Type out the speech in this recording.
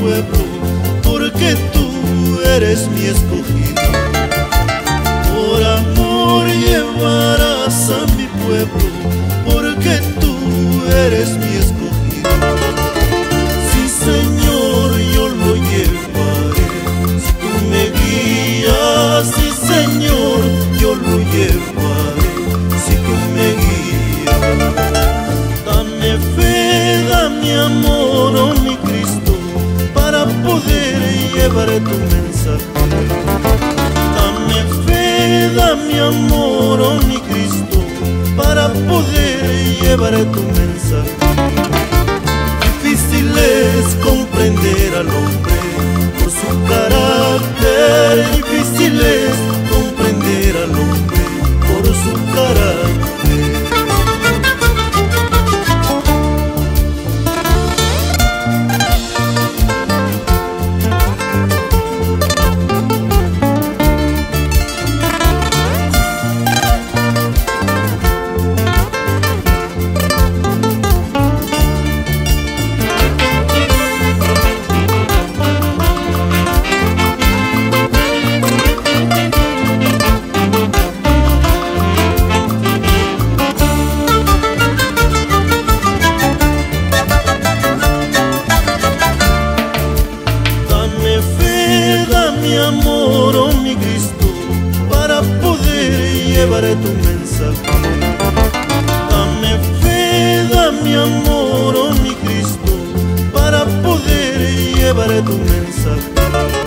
pueblo, porque tú eres mi escogido. Por amor llevarás a mi pueblo, porque tú eres mi escogido. Sí, Señor, yo lo llevaré, si tú me guías. Sí, Señor, yo lo llevaré, si tú me guías. Dame fe, dame amor, oh mi Cristo, para poder llevar tu mensaje. Dame fe, dame amor, oh mi Cristo, para poder llevar tu mensaje. Difícil es comprender al hombre por su carácter. Difícil es comprender al hombre por su carácter. Mi amor, oh mi Cristo, para poder llevar tu mensaje. Dame fe, dame amor, oh mi Cristo, para poder llevar tu mensaje.